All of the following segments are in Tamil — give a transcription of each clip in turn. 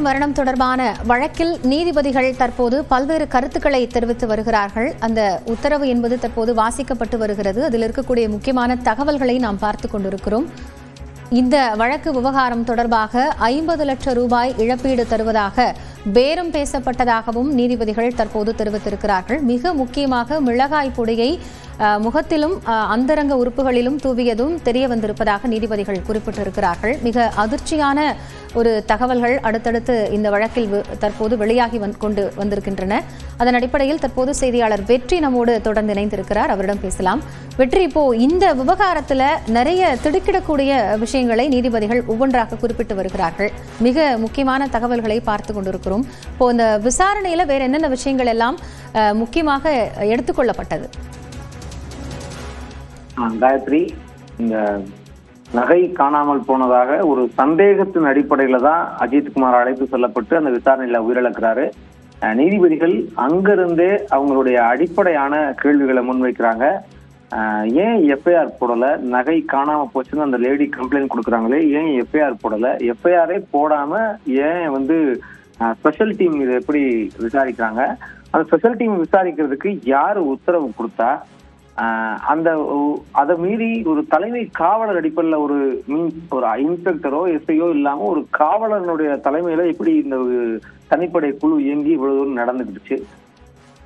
காவலர் மரணம் தொடர்பான வழக்கில் நீதிபதிகள் தற்போது பல்வேறு கருத்துக்களை தெரிவித்து வருகிறார்கள். அந்த உத்தரவு என்பது தற்போது வாசிக்கப்பட்டு வருகிறது. அதில் இருக்கக்கூடிய முக்கியமான தகவல்களை நாம் பார்த்து கொண்டிருக்கிறோம். இந்த வழக்கு விவகாரம் தொடர்பாக 50 லட்சம் ரூபாய் இழப்பீடு தருவதாக பேரம் பேசப்பட்டதாகவும் நீதிபதிகள் தற்போது தெரிவித்திருக்கிறார்கள். மிக முக்கியமாக மிளகாய் பொடியை முகத்திலும் அந்தரங்க உறுப்புகளிலும் தூவியதும் தெரிய வந்திருப்பதாக நீதிபதிகள் குறிப்பிட்டிருக்கிறார்கள். மிக அதிர்ச்சியான ஒரு தகவல்கள் அடுத்தடுத்து இந்த வழக்கில் தற்போது வெளியாகி கொண்டு வந்திருக்கின்றன. அதன் அடிப்படையில் தற்போது செய்தியாளர் வெற்றி நம்மோடு தொடர்ந்து இணைந்திருக்கிறார். அவரிடம் பேசலாம். வெற்றி, இப்போ இந்த விவகாரத்துல நிறைய திடுக்கிடக்கூடிய விஷயங்களை நீதிபதிகள் ஒவ்வொன்றாக குறிப்பிட்டு வருகிறார்கள். மிக முக்கியமான தகவல்களை பார்த்து கொண்டிருக்கிறோம். இப்போ இந்த விசாரணையில வேற என்னென்ன விஷயங்கள் எல்லாம் முக்கியமாக எடுத்துக்கொள்ளப்பட்டது? காயத்ரி, இந்த நகை காணாமல் போனதாக ஒரு சந்தேகத்தின் அடிப்படையில தான் அஜித்குமார் அழைத்து செல்லப்பட்டு அந்த விசாரணையில உயிரிழக்கிறாரு. நீதிபதிகள் அங்கிருந்தே அவங்களுடைய அடிப்படையான கேள்விகளை முன்வைக்கிறாங்க. ஏன் எஃப்ஐஆர் போடல? நகை காணாம போச்சுன்னு அந்த லேடி கம்ப்ளைண்ட் கொடுக்குறாங்களே, ஏன் எஃப்ஐஆர் போடல? எஃப்ஐஆரே போடாம ஏன் ஸ்பெஷல் டீம் இதை எப்படி விசாரிக்கிறாங்க? அந்த ஸ்பெஷல் டீம் விசாரிக்கிறதுக்கு யாரு உத்தரவு கொடுத்தா? அதை மீறி ஒரு தலைமை காவலர் அடிப்படையில் ஒரு இன்ஸ்பெக்டரோ எஸ்ஐயோ இல்லாம ஒரு காவலனுடைய தலைமையில எப்படி இந்த தனிப்படை குழு இயங்கி இவ்வளவு தூரம் நடந்துக்கிடுச்சு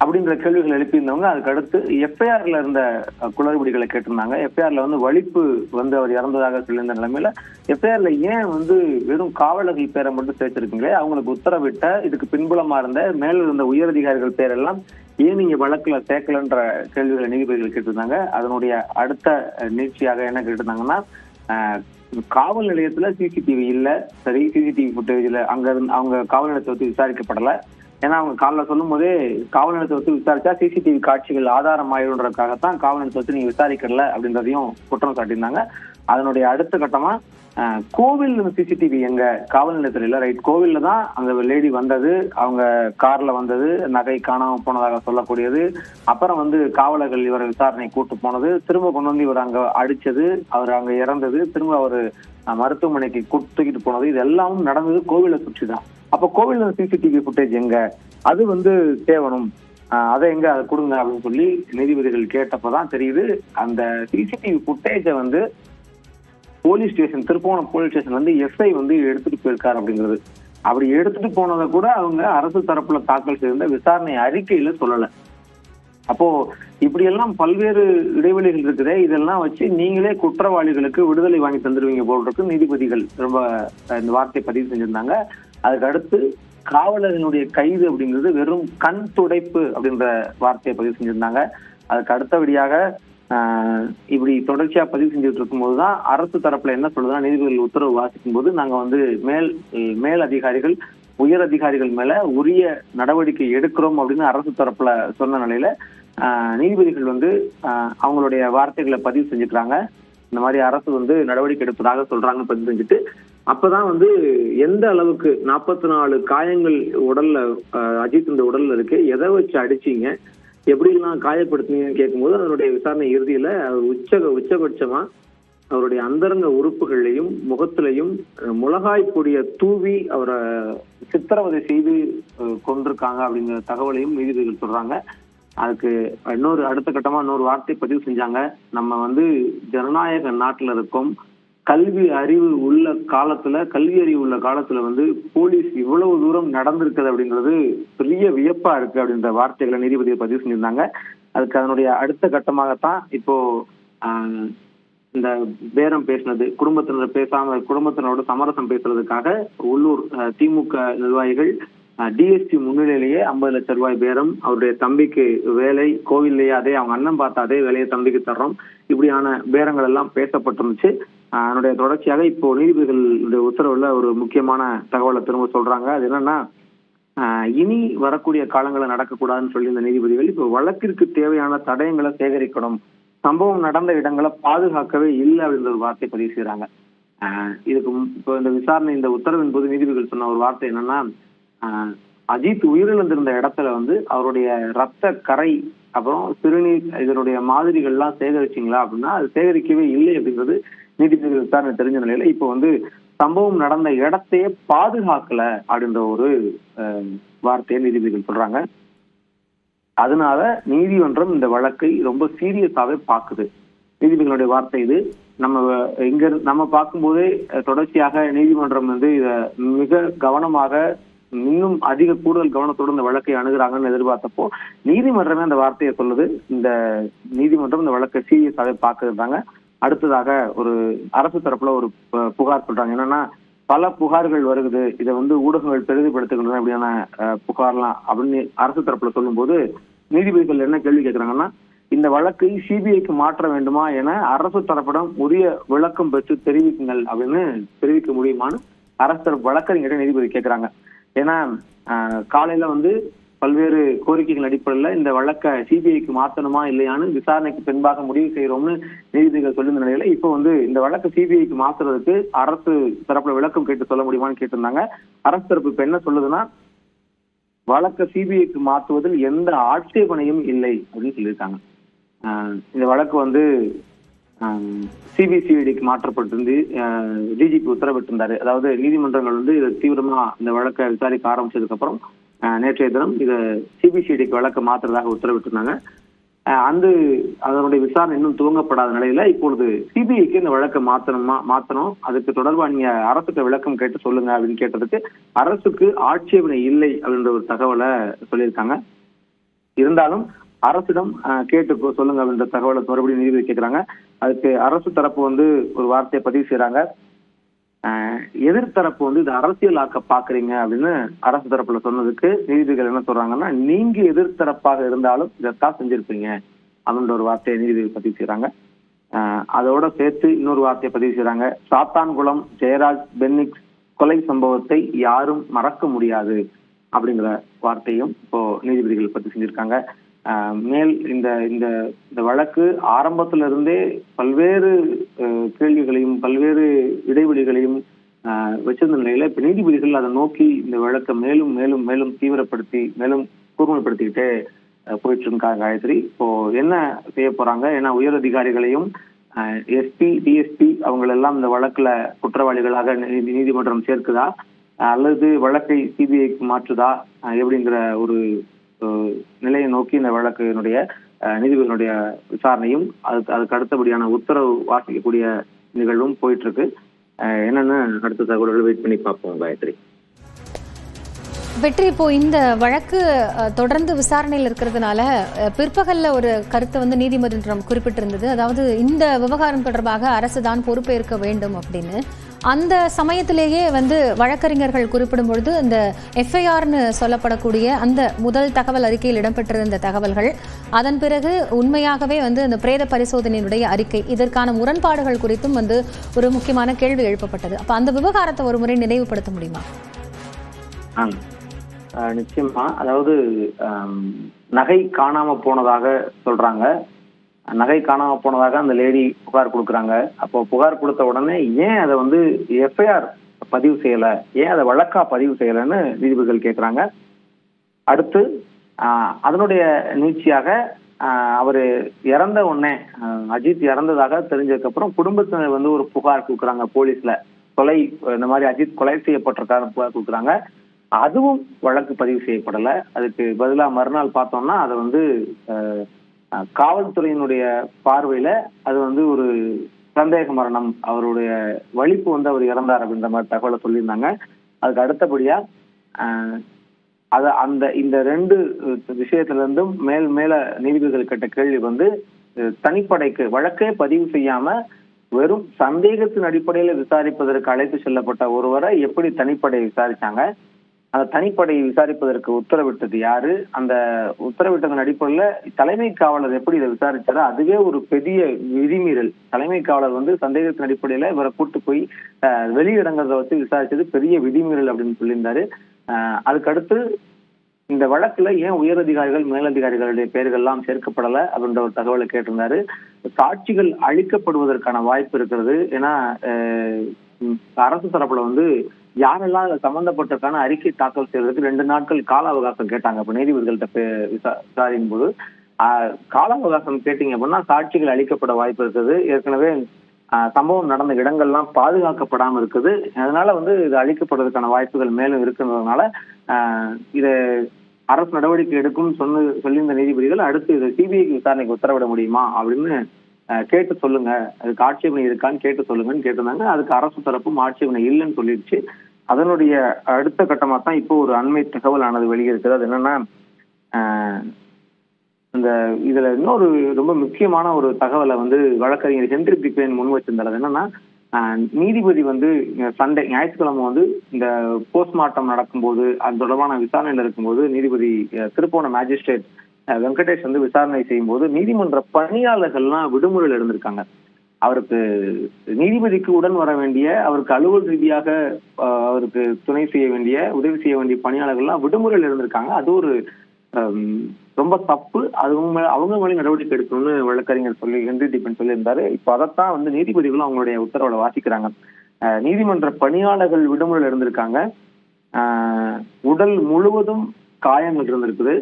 அப்படின்ற கேள்விகள் எழுப்பியிருந்தவங்க. அதுக்கு அடுத்து எஃப்ஐஆர்ல இருந்த குளறுபடிகளை கேட்டிருந்தாங்க. எஃப்ஐஆர்ல வலிப்பு அவர் இறந்ததாக சொல்லியிருந்த நிலைமையில எஃப்ஐஆர்ல ஏன் வெறும் காவலர்கள் பேரை மட்டும் சேர்த்திருக்கீங்களே, அவங்களுக்கு உத்தரவிட்ட இதுக்கு பின்புலமா இருந்த மேல இருந்த உயரதிகாரிகள் பேரெல்லாம் ஏன் நீங்க வழக்குல சேர்க்கலன்ற கேள்விகளை நீதிபதிகள் கேட்டிருந்தாங்க. அதனுடைய அடுத்த நீட்சியாக என்ன கேட்டிருந்தாங்கன்னா, காவல் நிலையத்துல சிசிடிவி இல்ல, சரி சிசிடிவி ஃபுட்டேஜ்ல அவங்க காவல் நிலையத்தை விசாரிக்கப்படல. ஏன்னா அவங்க காலைல சொல்லும் போதே காவல் நிலையத்தை விசாரிச்சா சிசிடிவி காட்சிகள் ஆதாரம் ஆயிடும்ன்றதுக்காகத்தான் காவல் நிலையத்தை நீங்க விசாரிக்கல அப்படின்றதையும் குற்றம் சாட்டியிருந்தாங்க. அதனுடைய அடுத்த கட்டமா கோவில் சிசிடிவி எங்க? காவல் நிலையத்துல இல்ல, ரைட், கோவில்ல தான் அந்த லேடி வந்தது, அவங்க கார்ல வந்தது, நகை காணாம போனதாக சொல்லக்கூடியது, அப்புறம் காவலர்கள் இவரை விசாரணை கூட்டு போனது, திரும்ப கொண்டு இவர் அங்க அடிச்சது, அவர் அங்க இறந்தது, திரும்ப அவரு மருத்துவமனைக்கு தூக்கிட்டு போனது, இது எல்லாம் நடந்தது கோவிலை சுற்றி தான். அப்ப கோவில்ல சிசிடிவி ஃபுட்டேஜ் எங்க? அது தேவணும், அதை எங்க அதை கொடுங்க அப்படின்னு சொல்லி நீதிபதிகள் கேட்டப்பதான் தெரியுது, அந்த CCTV ஃபுட்டேஜை police station, திருப்போணம் police station SI எடுத்துட்டு போயிருக்காரு அப்படிங்கிறது. அப்படி எடுத்துட்டு போனதை கூட அவங்க அரசு தரப்புல தாக்கல் செய்திருந்த விசாரணை அறிக்கையில சொல்லல. அப்போ இப்படி எல்லாம் பல்வேறு இடைவெளிகள் இருக்குதே, இதெல்லாம் வச்சு நீங்களே குற்றவாளிகளுக்கு விடுதலை வாங்கி தந்துருவீங்க போல் இருக்கு. நீதிபதிகள் ரொம்ப இந்த வார்த்தை பதிவு செஞ்சிருந்தாங்க. அதுக்கு அடுத்து காவலர்களுடைய கைது அப்படிங்கிறது வெறும் கண் துடைப்பு அப்படின்ற வார்த்தையை பதிவு செஞ்சிருந்தாங்க. அதுக்கு அடுத்தபடியாக இப்படி தொடர்ச்சியா பதிவு செஞ்சுட்டு இருக்கும்போதுதான் அரசு தரப்புல என்ன சொல்லுதுன்னா, நீதிபதிகள் உத்தரவு வாசிக்கும் போது நாங்க மேல் அதிகாரிகள் உயர் அதிகாரிகள் மேல உரிய நடவடிக்கை எடுக்கிறோம் அப்படின்னு அரசு தரப்புல சொன்ன நிலையில நீதிபதிகள் அவங்களுடைய வார்த்தைகளை பதிவு செஞ்சுக்கிறாங்க. இந்த மாதிரி அரசு நடவடிக்கை எடுப்பதாக சொல்றாங்க பதிவு செஞ்சுட்டு, அப்பதான் எந்த அளவுக்கு 44 காயங்கள் உடல்ல அஜித் உடல்ல இருக்கு, எதை வச்சு அடிச்சீங்க, எப்படி எல்லாம் காயப்படுத்தினீங்கன்னு கேட்கும்போது அதனுடைய விசாரணை இறுதியில உச்சபட்சமா அவருடைய அந்தரங்க உறுப்புகளையும் முகத்திலையும் மிளகாய் பொடியை தூவி அவரை சித்திரவதை செய்து கொண்டிருக்காங்க அப்படிங்கிற தகவலையும் நீதிபதிகள் சொல்றாங்க. அதுக்கு அடுத்த கட்டமா இன்னொரு வார்த்தை பதிவு செஞ்சாங்க. நம்ம ஜனநாயக நாட்டுல இருக்கோம், கல்வி அறிவு உள்ள காலத்துல போலீஸ் இவ்வளவு தூரம் நடந்திருக்குது அப்படிங்கிறது பெரிய வியப்பா இருக்கு அப்படின்ற வார்த்தைகளை நீதிபதியை பதிவு செஞ்சிருந்தாங்க. அதுக்கு அதனுடைய அடுத்த கட்டமாகத்தான் இப்போ இந்த பேரம் பேசினது, குடும்பத்தினரோட சமரசம் பேசுறதுக்காக உள்ளூர் திமுக நிர்வாகிகள் டிஎஸ்பி முன்னிலையிலேயே 50 லட்சம் ரூபாய் பேரம், அவருடைய தம்பிக்கு வேலை, கோவில்லையே அதே அவங்க அண்ணன் பார்த்த அதே வேலையை தம்பிக்கு தர்றோம், இப்படியான பேரங்கள் எல்லாம் பேசப்பட்டிருந்துச்சு. அதனுடைய தொடர்ச்சியாக இப்போ நீதிபதிகளுடைய உத்தரவுல ஒரு முக்கியமான தகவலை திரும்ப சொல்றாங்க. அது என்னன்னா, இனி வரக்கூடிய காலங்களை நடக்கக்கூடாதுன்னு சொல்லி இந்த நீதிபதிகள் இப்போ வழக்கிற்கு தேவையான தடயங்களை சேகரிக்கணும், சம்பவம் நடந்த இடங்களை பாதுகாக்கவே இல்லை அப்படின்ற ஒரு வார்த்தை பதிவு செய்யறாங்க. இதுக்கு இப்போ இந்த விசாரணை இந்த உத்தரவின் போது நீதிபதிகள் சொன்ன ஒரு வார்த்தை என்னன்னா, அஜித் உயிரிழந்திருந்த இடத்துல அவருடைய ரத்த கரை அப்புறம் சிறுநீர் இதனுடைய மாதிரிகள்லாம் சேகரிச்சிங்களா அப்படின்னா அது சேகரிக்கவே இல்லை அப்படிங்கிறது நீதிபதிகள் விசாரணை தெரிஞ்ச நிலையில இப்போ சம்பவம் நடந்த இடத்தையே பாதுகாக்கல அப்படின்ற ஒரு வார்த்தையை நீதிபதிகள் சொல்றாங்க. அதனால நீதிமன்றம் இந்த வழக்கை ரொம்ப சீரியஸாவே பாக்குது. நீதிபதிகளுடைய வார்த்தை இது. நம்ம பார்க்கும்போதே தொடர்ச்சியாக நீதிமன்றம் இத மிக கவனமாக இன்னும் அதிக கூடுதல் கவனத்தோடு இந்த வழக்கை அணுகுறாங்கன்னு எதிர்பார்த்தப்போ நீதிமன்றமே அந்த வார்த்தையை சொல்லுது. இந்த நீதிமன்றம் இந்த வழக்கை சீரியஸாவே பாக்குறாங்க. அடுத்ததாக ஒரு அரசு தரப்புல ஒரு புகார் சொல்றாங்க. என்னன்னா, பல புகார்கள் வருகுது, இதை ஊடகங்கள் பெரிதுபடுத்துகின்றன அப்படியான புகார்லாம் அப்படின்னு அரசு தரப்புல சொல்லும் போது நீதிபதிகள் என்ன கேள்வி கேட்கிறாங்கன்னா, இந்த வழக்கை சிபிஐக்கு மாற்ற வேண்டுமா என அரசு தரப்பிடம் உரிய விளக்கம் பெற்று தெரிவிக்குங்கள் அப்படின்னு தெரிவிக்க முடியுமான்னு அரசு தரப்பு வழக்கறிஞரை நீதிபதி கேட்கிறாங்க. ஏன்னா காலையில பல்வேறு கோரிக்கைகள் அடிப்படையில் இந்த வழக்கை சிபிஐக்கு மாற்றணுமா இல்லையான்னு விசாரணைக்கு பின்பாக முடிவு செய்யறோம்னு நீதிபதிகள் சொல்லியிருந்த நிலையில இப்போ இந்த வழக்கை சிபிஐக்கு மாற்றுறதுக்கு அரசு தரப்புல விளக்கம் கேட்டு சொல்ல முடியுமான்னு கேட்டிருந்தாங்க. அரசு தரப்பு இப்ப என்ன சொல்லுதுன்னா, வழக்கை சிபிஐக்கு மாற்றுவதில் எந்த ஆட்சேபனையும் இல்லை அப்படின்னு சொல்லியிருக்காங்க. இந்த வழக்கு சிபிசிஐடிக்கு மாற்றப்பட்டிருந்து டிஜிபி உத்தரவிட்டிருந்தாரு. அதாவது நீதிமன்றங்கள் இதை தீவிரமா இந்த வழக்கை விசாரிக்க ஆரம்பிச்சதுக்கு அப்புறம் நேற்றைய தினம் இதை சிபிசிஐடிக்கு வழக்கை மாற்றுறதாக உத்தரவிட்டிருந்தாங்க. அதனுடைய விசாரணை இன்னும் துவங்கப்படாத நிலையில இப்பொழுது சிபிஐக்கு இந்த வழக்கை மாத்தணும், அதுக்கு தொடர்பா நீங்க அரசுக்கு விளக்கம் கேட்டு சொல்லுங்க அப்படின்னு கேட்டதுக்கு அரசுக்கு ஆட்சேபனை இல்லை அப்படின்ற ஒரு தகவலை சொல்லியிருக்காங்க. இருந்தாலும் அரசிடம் கேட்டு சொல்லுங்க அப்படின்ற தகவலை மறுபடியும் நீதிபதி கேட்கிறாங்க. அதுக்கு அரசு தரப்பு ஒரு வார்த்தையை பதிவு செய்யறாங்க. எதிர்த்தரப்பு இது அரசியலாக்க பாக்குறீங்க அப்படின்னு அரசு தரப்புல சொன்னதுக்கு நீதிபதிகள் என்ன சொல்றாங்கன்னா, நீங்க எதிர்த்தரப்பாக இருந்தாலும் இதைத்தான் செஞ்சிருப்பீங்க அப்படின்ற ஒரு வார்த்தையை நீதிபதி பதிவு செய்யறாங்க. அதோட சேர்த்து இன்னொரு வார்த்தையை பதிவு செய்யறாங்க. சாத்தான்குளம் ஜெயராஜ் பென்னிக்ஸ் கொலை சம்பவத்தை யாரும் மறக்க முடியாது அப்படிங்கிற வார்த்தையும் இப்போ நீதிபதிகள் பதிவு செஞ்சிருக்காங்க. மேல் இந்த வழக்கு ஆரம்பத்துல இருந்தே பல்வேறு கேள்விகளையும் பல்வேறு இடைவெளிகளையும் வச்சிருந்த நிலையில இப்ப நீதிபதிகள் அதை நோக்கி இந்த வழக்கை மேலும் மேலும் மேலும் தீவிரப்படுத்தி மேலும் கூர்மைப்படுத்திக்கிட்டே போயிட்டு இருக்காங்க. காயத்ரி, இப்போ என்ன செய்ய போறாங்க? ஏன்னா உயர் அதிகாரிகளையும் எஸ்பி டிஎஸ்பி அவங்களெல்லாம் இந்த வழக்குல குற்றவாளிகளாக நீதிமன்றம் சேர்க்குதா அல்லது வழக்கை சிபிஐக்கு மாற்றுதா எப்படிங்கிற ஒரு நிலையை நோக்கி இந்த வழக்கினுடைய நீதிபதிகளுடைய விசாரணையும் அதுக்கு அடுத்தபடியான உத்தரவு வாசிக்கக்கூடிய நிகழ்வும் போயிட்டு இருக்கு. என்னன்னு அடுத்த தகவல்கள் வெயிட் பண்ணி பார்ப்போம். காயத்ரி, வெற்றி, இப்போ இந்த வழக்கு தொடர்ந்து விசாரணையில் இருக்கிறதுனால பிற்பகல்ல ஒரு கருத்தை நீதிமன்றம் குறிப்பிட்டிருந்தது. அதாவது இந்த விவகாரம் தொடர்பாக அரசு தான் பொறுப்பேற்க வேண்டும் அப்படின்னு. அந்த சமயத்திலேயே வழக்கறிஞர்கள் குறிப்பிடும் பொழுது இந்த எஃப்ஐஆர்னு சொல்லப்படக்கூடிய அந்த முதல் தகவல் அறிக்கையில் இடம்பெற்றிருந்த தகவல்கள், அதன் பிறகு உண்மையாகவே அந்த பிரேத பரிசோதனையினுடைய அறிக்கை, இதற்கான முரண்பாடுகள் குறித்தும் ஒரு முக்கியமான கேள்வி எழுப்பப்பட்டது. அப்ப அந்த விவகாரத்தை ஒரு முறை நினைவுபடுத்த முடியுமா? நிச்சயமா. அதாவது நகை காணாம போனதாக சொல்றாங்க. நகை காணாம போனதாக அந்த லேடி புகார் கொடுக்குறாங்க. அப்போ புகார் கொடுத்த உடனே ஏன் அதை எஃப்ஐஆர் பதிவு செய்யல, ஏன் அதை வழக்கா பதிவு செய்யலன்னு நீதிபதிகள் கேட்கிறாங்க. அடுத்து அதனுடைய நீட்சியாக அவரு இறந்த உடனே அஜித் இறந்ததாக தெரிஞ்சதுக்கு அப்புறம் குடும்பத்தினர் ஒரு புகார் கொடுக்குறாங்க போலீஸ்ல. கொலை, இந்த மாதிரி அஜித் கொலை செய்யப்பட்டிருக்காரு புகார் கொடுக்குறாங்க. அதுவும் வழக்கு பதிவு செய்யப்படல. அதுக்கு பதிலா மறுநாள் பார்த்தோம்னா அதை காவல்துறையினுடைய பார்வையில அது ஒரு சந்தேக மரணம், அவருடைய வலிப்பு அவர் இறந்தார் அப்படின்ற மாதிரி தகவலை சொல்லியிருந்தாங்க. அதுக்கு அடுத்தபடியா இந்த ரெண்டு விஷயத்துல இருந்தும் மேல நீதிபதிகள் கேட்ட கேள்வி தனிப்படைக்கு வழக்கே பதிவு செய்யாம வெறும் சந்தேகத்தின் அடிப்படையில விசாரிப்பதற்கு அழைத்து செல்லப்பட்ட ஒருவரை எப்படி தனிப்படை விசாரிச்சாங்க, அந்த தனிப்படையை விசாரிப்பதற்கு உத்தரவிட்டது யாரு, அந்த உத்தரவிட்டதன் அடிப்படையில தலைமை காவலர் எப்படி இதை விசாரிச்சாரோ அதுவே ஒரு பெரிய விதிமீறல். தலைமை காவலர் சந்தேகத்தின் அடிப்படையில இவரை கூட்டு போய் வெளியிடங்கிறத வச்சு விசாரிச்சது பெரிய விதிமீறல் அப்படின்னு சொல்லியிருந்தாரு. அதுக்கடுத்து இந்த வழக்குல ஏன் உயர் அதிகாரிகள் மேலதிகாரிகளுடைய பெயர்கள்லாம் சேர்க்கப்படல அப்படின்ற ஒரு தகவலை கேட்டிருந்தாரு. சாட்சிகள் அழிக்கப்படுவதற்கான வாய்ப்பு இருக்கிறது. ஏன்னா அரசு தரப்புல யாரெல்லாம் சம்பந்தப்பட்டிருக்கான அறிக்கை தாக்கல் செய்வதற்கு 2 நாட்கள் கால அவகாசம் கேட்டாங்க. அப்ப நீதிபதிகள்கிட்ட விசாரிக்கும் போது கால அவகாசம் கேட்டீங்க அப்படின்னா சாட்சிகள் அளிக்கப்பட வாய்ப்பு இருக்குது. ஏற்கனவே சம்பவம் நடந்த இடங்கள்லாம் பாதுகாக்கப்படாம இருக்குது. அதனால வந்து இது அழிக்கப்படுவதற்கான வாய்ப்புகள் மேலும் இருக்கிறதுனால இத அரசு நடவடிக்கை எடுக்கும் சொல்லியிருந்த நீதிபதிகள் அடுத்து இதை சிபிஐக்கு விசாரணைக்கு உத்தரவிட முடியுமா அப்படின்னு கேட்டு சொல்லுங்க, அதுக்கு ஆட்சேபனை இருக்கான்னு கேட்டு சொல்லுங்கன்னு கேட்டிருந்தாங்க. அதுக்கு அரசு தரப்பும் ஆட்சேபனை இல்லைன்னு சொல்லிடுச்சு. அதனுடைய அடுத்த கட்டமா தான் இப்போ ஒரு அண்மை தகவல் ஆனது வெளியிருக்குது. அது என்னன்னா, இந்த இதுல இன்னொரு ரொம்ப முக்கியமான ஒரு தகவலை வந்து வழக்கறிஞர் ஹென்றி பிக்வேன் முன் வச்சிருந்தார். அது என்னன்னா, நீதிபதி வந்து ஞாயிற்றுக்கிழமை வந்து இந்த போஸ்ட்மார்ட்டம் நடக்கும்போது அது தொடர்பான விசாரணையில் இருக்கும்போது நீதிபதி திருப்போணம் மேஜிஸ்ட்ரேட் வெங்கடேஷ் வந்து விசாரணை செய்யும் போது நீதிமன்ற பணியாளர்கள்லாம் விடுமுறையில் இருந்திருக்காங்க. அவருக்கு நீதிபதிக்கு உடன் வர வேண்டிய, அவருக்கு அலுவல் ரீதியாக அவருக்கு துணை செய்ய வேண்டிய, உதவி செய்ய வேண்டிய பணியாளர்கள்லாம் விடுமுறையில் இருந்திருக்காங்க. அது ஒரு ரொம்ப தப்பு. அது அவங்க மேலே நடவடிக்கை எடுக்கணும்னு வழக்கறிஞர் ஹென்றி பிக்வேன் சொல்லியிருந்தாரு. இப்போ அதைத்தான் வந்து நீதிபதிகளும் அவங்களுடைய உத்தரவுல வாசிக்கிறாங்க. நீதிமன்ற பணியாளர்கள் விடுமுறையில் இருந்திருக்காங்க. உடல் முழுவதும் காயங்கள் இருந்திருக்குது.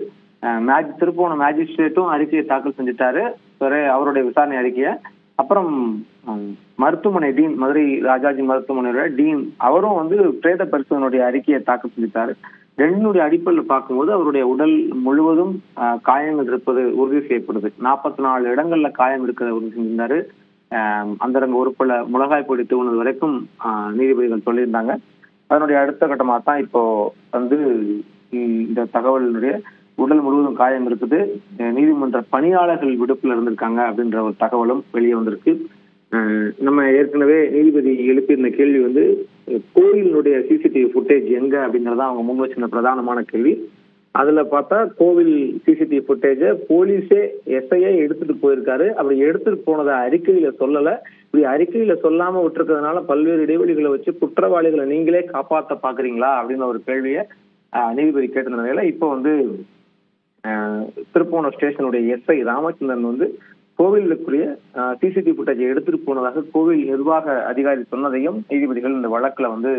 திருப்போணம் மேஜிஸ்ட்ரேட்டும் அறிக்கையை தாக்கல் செஞ்சுட்டாரு, அவருடைய விசாரணை அறிக்கையை. அப்புறம் மருத்துவமனை டீன், மதுரை ராஜாஜி மருத்துவமனையோட டீன், அவரும் வந்து பிரேத பரிசோதனையுடைய அறிக்கையை தாக்கல் செஞ்சுட்டாரு. ரெண்டுடைய அடிப்படையில் பார்க்கும்போது அவருடைய உடல் முழுவதும் காயங்கள் இருப்பது உறுதி செய்யப்படுது. 44 இடங்கள்ல காயம் இருக்கிறத உறுதி செஞ்சிருந்தாரு. அந்தரங்க உறுப்புல முளகாய் பொடி தூவுனது வரைக்கும் நீதிபதிகள் சொல்லியிருந்தாங்க. அதனுடைய அடுத்த கட்டமாக தான் இப்போ வந்து இந்த தகவலினுடைய உடல் முழுவதும் காயம் இருக்குது, நீதிமன்ற பணியாளர்கள் விடுப்புல இருந்திருக்காங்க அப்படின்ற ஒரு தகவலும் வெளியே வந்திருக்கு. நம்ம ஏற்கனவே நீதிபதி எழுப்பியிருந்த கேள்வி வந்து கோவிலினுடைய சிசிடிவி ஃபுட்டேஜ் எங்க அப்படிங்கறத அவங்க முன் வச்சிருந்த பிரதானமான கேள்வி. அதுல பார்த்தா கோவில் சிசிடிவி ஃபுட்டேஜ போலீஸே எஸ்ஐயே எடுத்துட்டு போயிருக்காரு. அப்படி எடுத்துட்டு போனதை அறிக்கையில சொல்லல. இப்படி அறிக்கையில சொல்லாம விட்டுருக்கிறதுனால பல்வேறு இடைவெளிகளை வச்சு குற்றவாளிகளை நீங்களே காப்பாற்ற பாக்குறீங்களா அப்படின்னு ஒரு கேள்வியை நீதிபதி கேட்டிருந்த நிலையில இப்போ வந்து திருப்போணம் ஸ்டேஷனுடைய எஸ்ஐ ராமச்சந்திரன் வந்து கோவிலுக்குரிய சிசிடிவி ஃபுட்டேஜை எடுத்துட்டு போனதாக கோவில் நிர்வாக அதிகாரி சொன்னதையும் நீதிபதிகள் இந்த வழக்குல வந்து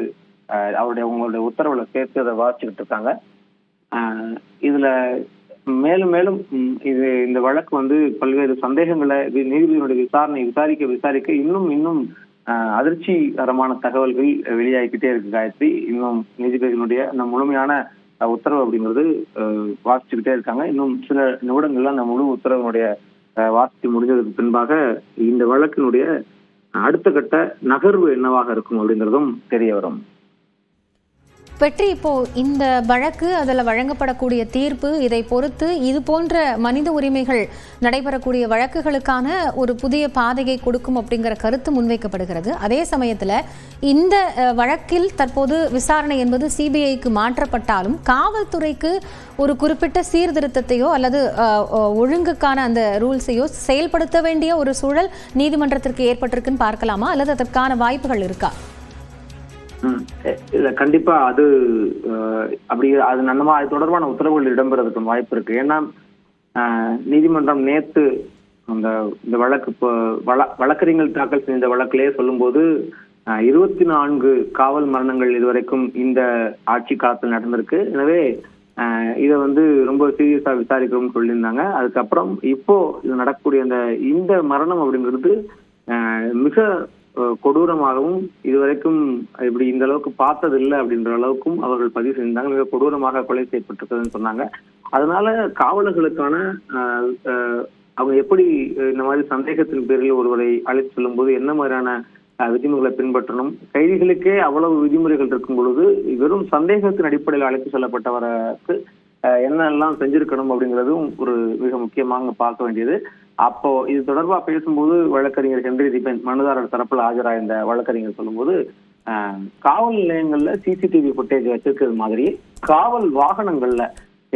உங்களுடைய உத்தரவுல சேர்த்து அதை வாசிச்சுக்கிட்டு இருக்காங்க. இதுல மேலும் மேலும் இந்த வழக்கு வந்து பல்வேறு சந்தேகங்களை நீதிபதியினுடைய விசாரிக்க இன்னும் அதிர்ச்சிகரமான தகவல்கள் வெளியாகிக்கிட்டே இருக்கு காயத்ரி. இன்னும் நீதிபதிகளுடைய அந்த முழுமையான உத்தரவு அப்படிங்கிறது வாசிச்சுக்கிட்டே இருக்காங்க. இன்னும் சில நிமிடங்கள்ல அந்த முழு உத்தரவினுடைய வாசித்து முடிஞ்சதுக்கு பின்பாக இந்த வழக்கினுடைய அடுத்த கட்ட நகர்வு என்னவாக இருக்கும் அப்படிங்கிறதும் தெரிய வரும். வெற்றி, இப்போ இந்த வழக்கு, அதில் வழங்கப்படக்கூடிய தீர்ப்பு, இதை பொறுத்து இது போன்ற மனித உரிமைகள் நடைபெறக்கூடிய வழக்குகளுக்கான ஒரு புதிய பாதையை கொடுக்கும் அப்படிங்கிற கருத்து முன்வைக்கப்படுகிறது. அதே சமயத்தில் இந்த வழக்கில் தற்போது விசாரணை என்பது சிபிஐக்கு மாற்றப்பட்டாலும் காவல்துறைக்கு ஒரு குறிப்பிட்ட சீர்திருத்தத்தையோ அல்லது ஒழுங்குக்கான அந்த ரூல்ஸையோ செயல்படுத்த வேண்டிய ஒரு சூழல் நீதிமன்றத்திற்கு ஏற்பட்டிருக்குன்னு பார்க்கலாமா, அல்லது அதற்கான வாய்ப்புகள் இருக்கா? இல்ல, கண்டிப்பா அது அப்படி அது அது தொடர்பான உத்தரவுகள் இடம்பெறதுக்கு வாய்ப்பு இருக்கு. ஏன்னா நீதிமன்றம் நேத்து இந்த வழக்கு வழக்கறிஞர்கள் தாக்கல் செஞ்ச வழக்கிலேயே சொல்லும் போது 24 காவல் மரணங்கள் இதுவரைக்கும் இந்த ஆட்சி காலத்தில் நடந்திருக்கு. எனவே இதை வந்து ரொம்ப சீரியஸா விசாரிக்கணும்னு சொல்லியிருந்தாங்க. அதுக்கப்புறம் இப்போ இது நடக்கக்கூடிய இந்த மரணம் அப்படிங்கிறது மிக கொடூரமாகவும் இதுவரைக்கும் இப்படி இந்த அளவுக்கு பார்த்தது இல்லை அப்படின்ற அளவுக்கும் அவர்கள் பதிவு செஞ்சாங்க. மிக கொடூரமாக கொலை செய்யப்பட்டிருக்குதுன்னு சொன்னாங்க. அதனால காவலர்களுக்கான அவங்க எப்படி இந்த மாதிரி சந்தேகத்தின் பேரில் ஒருவரை அழைத்து செல்லும் போது என்ன மாதிரியான விதிமுறைகளை பின்பற்றணும், கைதிகளுக்கே அவ்வளவு விதிமுறைகள் இருக்கும் பொழுது வெறும் சந்தேகத்தின் அடிப்படையில் அழைத்து செல்லப்பட்டவருக்கு என்னெல்லாம் செஞ்சிருக்கணும் அப்படிங்கிறதும் ஒரு மிக முக்கியமாக பார்க்க வேண்டியது. அப்போ இது தொடர்பா பேசும்போது வழக்கறிஞர் ஹென்றி பிக்வேன் மனுதாரர் தரப்புல ஆஜராயிருந்த வழக்கறிஞர் சொல்லும்போது காவல் நிலையங்கள்ல சிசிடிவி ஃபுட்டேஜ் வச்சிருக்கிறது மாதிரி காவல் வாகனங்கள்ல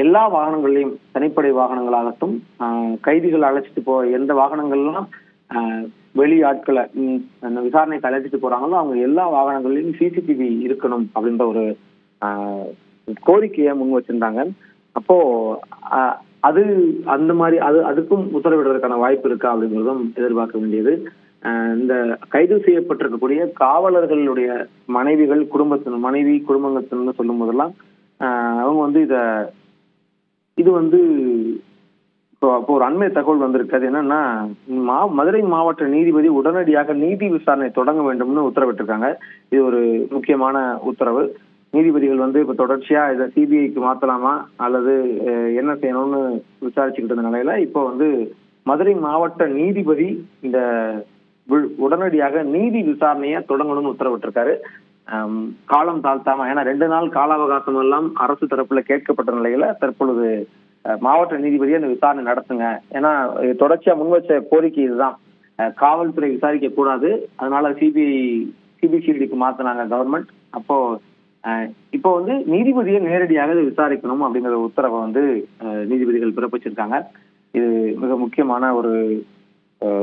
எல்லா வாகனங்கள்லயும் தனிப்படை வாகனங்களாகட்டும் கைதிகள் அழைச்சிட்டு எந்த வாகனங்கள்லாம் வெளி ஆட்களை விசாரணைக்கு அழைச்சிட்டு போறாங்களோ அவங்க எல்லா வாகனங்கள்லயும் சிசிடிவி இருக்கணும் அப்படின்ற ஒரு கோரிக்கையை முன் வச்சிருந்தாங்க. அப்போ அது அந்த மாதிரி அதுக்கும் உத்தரவிடுவதற்கான வாய்ப்பு இருக்கா அப்படிங்கிறதும் எதிர்பார்க்க வேண்டியது. இந்த கைது செய்யப்பட்டிருக்கக்கூடிய காவலர்களுடைய மனைவிகள் குடும்பத்தினர்னு சொல்லும் போதெல்லாம் அவங்க வந்து இது வந்து அப்போ ஒரு அண்மை தகவல் வந்திருக்கு. அது என்னன்னா, மதுரை மாவட்ட நீதிபதி உடனடியாக நீதி விசாரணை தொடங்க வேண்டும்னு உத்தரவிட்டிருக்காங்க. இது ஒரு முக்கியமான உத்தரவு. நீதிபதிகள் இப்ப தொடர்ச்சியா இதை சிபிஐக்கு மாத்தலாமா அல்லது என்ன செய்யணும்னு விசாரிச்சுக்கிட்டு இருந்த நிலையில இப்போ மதுரை மாவட்ட நீதிபதி இந்த உடனடியாக நீதி விசாரணையை தொடங்கணும்னு உத்தரவிட்டிருக்காரு. காலம் தாழ்த்தாம, ஏன்னா 2 நாள் கால அவகாசம் எல்லாம் அரசு தரப்புல கேட்கப்பட்ட நிலையில தற்பொழுது மாவட்ட நீதிபதியை அந்த விசாரணை நடத்துங்க. ஏன்னா தொடர்ச்சியா முன்வச்ச கோரிக்கை இதுதான், காவல்துறை விசாரிக்க கூடாது, அதனால சிபிசிஐடிக்கு மாத்தினாங்க கவர்மெண்ட். இப்போ நீதிபதியை நேரடியாக விசாரிக்கணும் அப்படிங்கிற உத்தரவை நீதிபதிகள் பிறப்பிச்சிருக்காங்க. இது மிக முக்கியமான ஒரு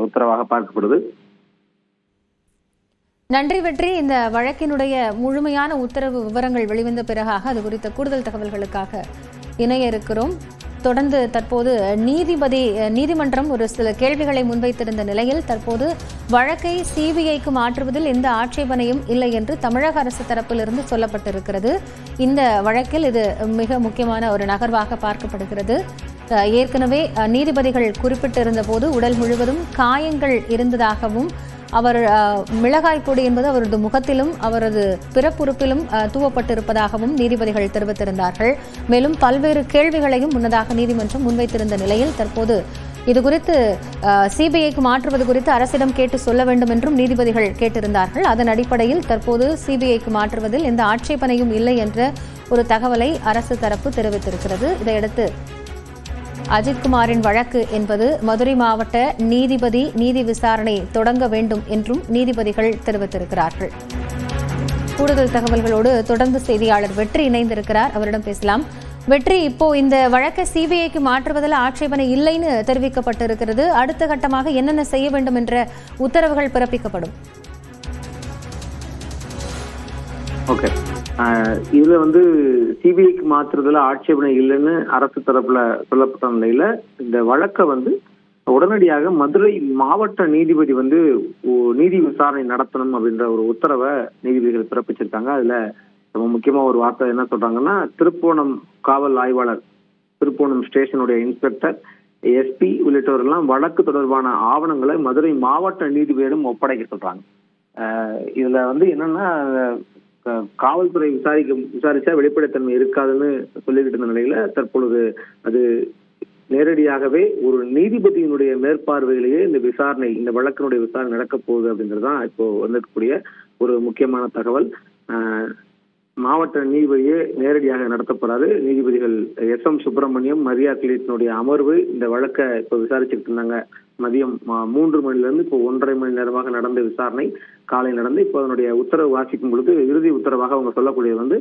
உத்தரவாக பார்க்கப்படுது. நன்றி வெற்றி. இந்த வழக்கினுடைய முழுமையான உத்தரவு விவரங்கள் வெளிவந்த பிறகாக அது குறித்த கூடுதல் தகவல்களுக்காக இணைய இருக்கிறோம். தொடர்ந்து தற்போது நீதிமன்றம் ஒரு சில கேள்விகளை முன்வைத்திருந்த நிலையில் தற்போது வழக்கை சிபிஐக்கு மாற்றுவதில் எந்த ஆட்சேபனையும் இல்லை என்று தமிழக அரசு தரப்பிலிருந்து சொல்லப்பட்டிருக்கிறது. இந்த வழக்கில் இது மிக முக்கியமான ஒரு நகர்வாக பார்க்கப்படுகிறது. ஏற்கனவே நீதிபதிகள் குறிப்பிட்டிருந்த போது உடல் முழுவதும் காயங்கள் இருந்ததாகவும், அவர் மிளகாய் பொடி என்பது அவரது முகத்திலும் அவரது பிறப்புறுப்பிலும் தூவப்பட்டிருப்பதாகவும் நீதிபதிகள் தெரிவித்திருந்தார்கள். மேலும் பல்வேறு கேள்விகளையும் முன்னதாக நீதிமன்றம் முன்வைத்திருந்த நிலையில் தற்போது இதுகுறித்து சிபிஐக்கு மாற்றுவது குறித்து அரசிடம் கேட்டு சொல்ல வேண்டும் என்றும் நீதிபதிகள் கேட்டிருந்தார்கள். அதன் அடிப்படையில் தற்போது சிபிஐக்கு மாற்றுவதில் எந்த ஆட்சேபனையும் இல்லை என்ற ஒரு தகவலை அரசு தரப்பு தெரிவித்திருக்கிறது. இதையடுத்து அஜித்குமாரின் வழக்கு என்பது மதுரை மாவட்ட நீதிபதி நீதி விசாரணை தொடங்க வேண்டும் என்றும் நீதிபதிகள் தெரிவித்திருக்கிறார்கள். கூடுதல் தகவல்களோடு தொடர்ந்து செய்தியாளர் வெற்றி இணைந்திருக்கிறார், அவரிடம் பேசலாம். வெற்றி, இப்போ இந்த வழக்கை சிபிஐக்கு மாற்றுவதில் ஆட்சேபனை இல்லைன்னு தெரிவிக்கப்பட்டிருக்கிறது. அடுத்த கட்டமாக என்னென்ன செய்ய வேண்டும் என்ற உத்தரவுகள் பிறப்பிக்கப்படும்? ஓகே, இதுல சிபிஐக்கு மாத்துறதுல ஆட்சேபனை இல்லைன்னு அரசு தரப்புல சொல்லப்பட்ட நிலையில இந்த வழக்கை உடனடியாக மதுரை மாவட்ட நீதிபதி நீதி விசாரணை நடத்தணும் அப்படின்ற ஒரு உத்தரவை நீதிபதிகள் பிறப்பிச்சிருக்காங்க. அதுல ரொம்ப முக்கியமா ஒரு வார்த்தை என்ன சொல்றாங்கன்னா, திருப்போணம் காவல் ஆய்வாளர், திருப்போணம் ஸ்டேஷனுடைய இன்ஸ்பெக்டர், எஸ்பி உள்ளிட்டவர்கள்லாம் வழக்கு தொடர்பான ஆவணங்களை மதுரை மாவட்ட நீதிபதியிடம் ஒப்படைக்க சொல்றாங்க. இதுல என்னன்னா, காவல்துறை விசாரிச்சா வெளிப்படைத்தன்மை இருக்காதுன்னு சொல்லிக்கிட்டு இருந்த நிலையில தற்பொழுது அது நேரடியாகவே ஒரு நீதிபதியினுடைய மேற்பார்வையிலேயே இந்த வழக்கினுடைய விசாரணை நடக்க போகுது அப்படின்றதுதான் இப்போ வந்திருக்கக்கூடிய ஒரு முக்கியமான தகவல். மாவட்ட நீதிபதியே நேரடியாக நடத்தப்படுறாரு. நீதிபதிகள் எஸ்.எம். சுப்பிரமணியம், மரியா கிளீட்டினுடைய அமர்வு இந்த வழக்கை இப்போ விசாரிச்சுட்டு இருந்தாங்க. மதியம் 3 மணிலிருந்து இப்போ 1.5 மணி நேரமாக நடந்த விசாரணை காலை நடந்து இப்போ அதனுடைய உத்தரவு வாசிக்கும் பொழுது இறுதி உத்தரவாக அவங்க சொல்லக்கூடியது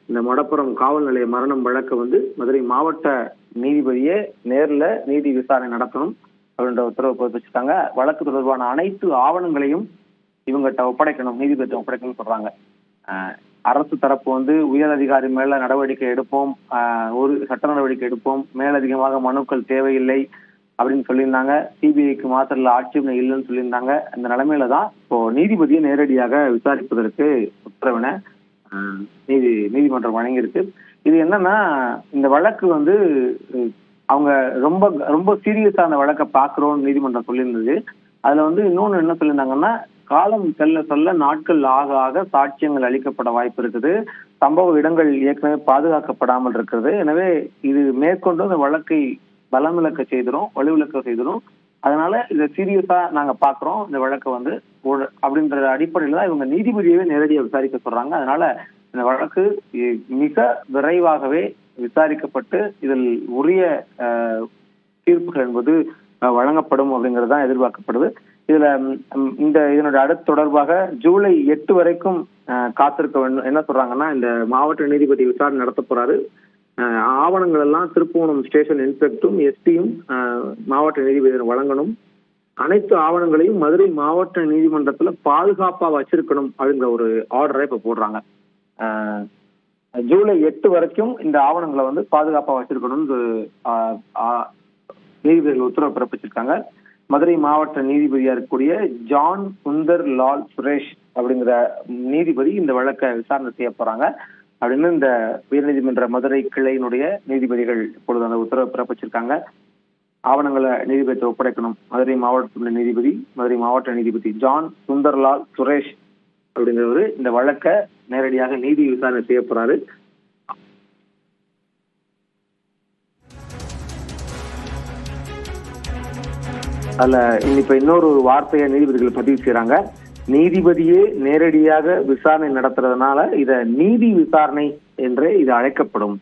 இந்த மடப்புறம் காவல் நிலைய மரணம் வழக்கை மதுரை மாவட்ட நீதிபதியே நேர்ல நீதி விசாரணை நடத்தணும் அப்படின்ற உத்தரவு பிறப்பிச்சிருக்காங்க. வழக்கு தொடர்பான அனைத்து ஆவணங்களையும் இவங்ககிட்ட ஒப்படைக்கணும், நீதிபதி ஒப்படைக்கணும்னு சொல்றாங்க. அரசு தரப்பு உயர் அதிகாரி மேல நடவடிக்கை எடுப்போம், ஒரு சட்ட நடவடிக்கை எடுப்போம், மேலதிகமாக மனுக்கள் தேவையில்லை அப்படின்னு சொல்லியிருந்தாங்க. சிபிஐக்கு மாத்திரல ஆட்சேபனை இல்லைன்னு சொல்லியிருந்தாங்க. அந்த நிலைமையில தான் இப்போ நீதிபதியை நேரடியாக விசாரிப்பதற்கு உத்தரவினை நீதிமன்றம் வழங்கியிருக்கு. இது என்னன்னா, இந்த வழக்கு அவங்க ரொம்ப ரொம்ப சீரியஸான வழக்கை பாக்குறோம்னு நீதிமன்றம் சொல்லியிருந்தது. அதுல இன்னொன்னு என்ன சொல்லியிருந்தாங்கன்னா, காலம் செல்ல சொல்ல நாட்கள் ஆக ஆக சாட்சியங்கள் அளிக்கப்பட வாய்ப்பு இருக்குது, சம்பவ இடங்கள் ஏற்கனவே பாதுகாக்கப்படாமல் இருக்கிறது. எனவே இது மேற்கொண்டு அந்த வழக்கை பலமிழக்க செய்திரும், வலுவிழக்க செய்திரும். அதனால இதை சீரியஸா நாங்க பாக்குறோம், இந்த வழக்கை அப்படின்ற அடிப்படையில தான் இவங்க நீதிபதியவே நேரடியாக விசாரிக்க சொல்றாங்க. அதனால இந்த வழக்கு மிக விரைவாகவே விசாரிக்கப்பட்டு இதில் உரிய தீர்ப்புகள் என்பது வழங்கப்படும் அப்படிங்கறதுதான் எதிர்பார்க்கப்படுது. இதுல இதனுடைய அடுத்த தொடர்பாக ஜூலை 8 வரைக்கும் காத்திருக்க வேண்டும். என்ன சொல்றாங்கன்னா, இந்த மாவட்ட நீதிபதி விசாரணை நடத்த போறாரு. ஆவணங்கள் எல்லாம் திருப்போணம் ஸ்டேஷன் இன்ஸ்பெக்டரும் எஸ்பியும் மாவட்ட நீதிபதியிடம் வழங்கணும். அனைத்து ஆவணங்களையும் மதுரை மாவட்ட நீதிமன்றத்துல பாதுகாப்பா வச்சிருக்கணும் அப்படிங்கிற ஒரு ஆர்டரை இப்ப போடுறாங்க. ஜூலை 8 வரைக்கும் இந்த ஆவணங்களை பாதுகாப்பா வச்சிருக்கணும் நீதிபதிகள் உத்தரவு பிறப்பிச்சிருக்காங்க. மதுரை மாவட்ட நீதிபதியா இருக்கக்கூடிய ஜான் சுந்தர் லால் சுரேஷ் அப்படிங்கிற நீதிபதி இந்த வழக்கை விசாரணை செய்ய போறாங்க அப்படின்னு இந்த உயர்நீதிமன்ற மதுரை கிளையினுடைய நீதிபதிகள் இப்பொழுது அந்த உத்தரவு பிறப்பிச்சிருக்காங்க. ஆவணங்களை நீதிபதியை ஒப்படைக்கணும். மதுரை மாவட்டத்துடைய நீதிபதி, மதுரை மாவட்ட நீதிபதி ஜான் சுந்தர்லால் சுரேஷ் அப்படிங்கிறவரு இந்த வழக்கை நேரடியாக நீதி விசாரணை செய்ய போறாரு. அதுல இப்ப இன்னொரு வார்த்தையை நீதிபதிகள் பதிவு செய்யறாங்க. நீதிபதியே நேரடியாக விசாரணை நடத்துறதுனால இத நீதி விசாரணை என்றே இது அழைக்கப்படும்.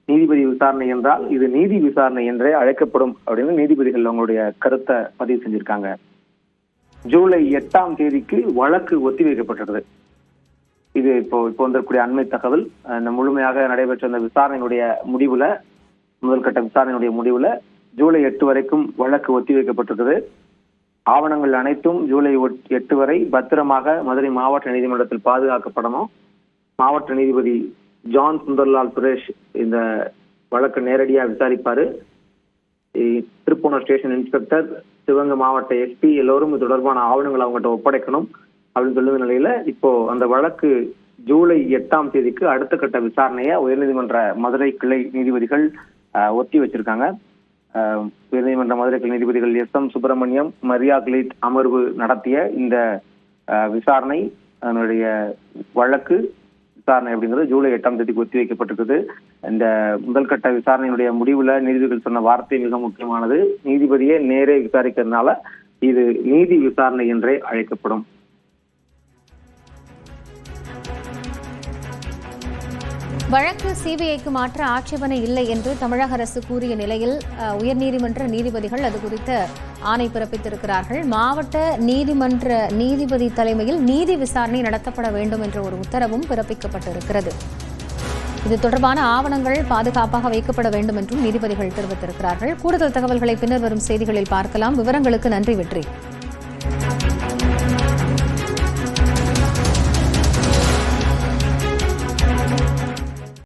நீதிபதி விசாரணை என்றால் இது நீதி விசாரணை என்றே அழைக்கப்படும் அப்படின்னு நீதிபதிகள் அவங்களுடைய கருத்தை பதிவு செஞ்சிருக்காங்க. ஜூலை 8ஆம் தேதிக்கு வழக்கு ஒத்திவைக்கப்பட்டது. இது இப்போ வந்திருக்கக்கூடிய அண்மை தகவல். இந்த முழுமையாக நடைபெற்ற அந்த விசாரணையினுடைய முடிவுல, முதல் கட்ட விசாரணையினுடைய முடிவுல ஜூலை 8 வரைக்கும் வழக்கு ஒத்திவைக்கப்பட்டிருக்கிறது. ஆவணங்கள் அனைத்தும் ஜூலை 8 வரை பத்திரமாக மதுரை மாவட்ட நீதிமன்றத்தில் பாதுகாக்கப்படணும். மாவட்ட நீதிபதி ஜான் சுந்தர்லால் சுரேஷ் இந்த வழக்கு நேரடியாக விசாரிப்பாரு. திருப்பூணர் ஸ்டேஷன் இன்ஸ்பெக்டர், சிவகங்கை மாவட்ட எஸ்பி எல்லோரும் இது தொடர்பான ஆவணங்களை அவங்ககிட்ட ஒப்படைக்கணும் அப்படின்னு சொல்லுற நிலையில இப்போ அந்த வழக்கு ஜூலை 8ஆம் தேதிக்கு அடுத்த கட்ட விசாரணையை உயர்நீதிமன்ற மதுரை கிளை நீதிபதிகள் ஒத்தி வச்சிருக்காங்க. உயர்நீதிமன்ற மதுரை கிளை நீதிபதிகள் SM சுப்பிரமணியம், மரியா கிளீட் அமர்வு நடத்திய இந்த விசாரணை, அதனுடைய வழக்கு விசாரணை அப்படிங்கிறது ஜூலை 8ஆம் தேதிக்கு ஒத்தி வைக்கப்பட்டிருக்குது. இந்த முதல் கட்ட விசாரணையினுடைய முடிவுல நீதிபதிகள் சொன்ன வார்த்தை மிக முக்கியமானது. நீதிபதியே நேரே விசாரிக்கிறதுனால இது நீதி விசாரணை என்றே அழைக்கப்படும். வழக்கு சிபிஐக்கு மாற்ற ஆட்சேபனை இல்லை என்று தமிழக அரசு கூறிய நிலையில் உயர்நீதிமன்ற நீதிபதிகள் அது குறித்த ஆணை பிறப்பித்திருக்கிறார்கள். மாவட்ட நீதிமன்ற நீதிபதி தலைமையில் நீதி விசாரணை நடத்தப்பட வேண்டும் என்ற ஒரு உத்தரவும் பிறப்பிக்கப்பட்டிருக்கிறது. இது தொடர்பான ஆவணங்கள் பாதுகாப்பாக வைக்கப்பட வேண்டும் என்றும் நீதிபதிகள் தெரிவித்திருக்கிறார்கள். கூடுதல் தகவல்களை பின்னர் வரும் செய்திகளில் பார்க்கலாம். விவரங்களுக்கு நன்றி வெற்றி.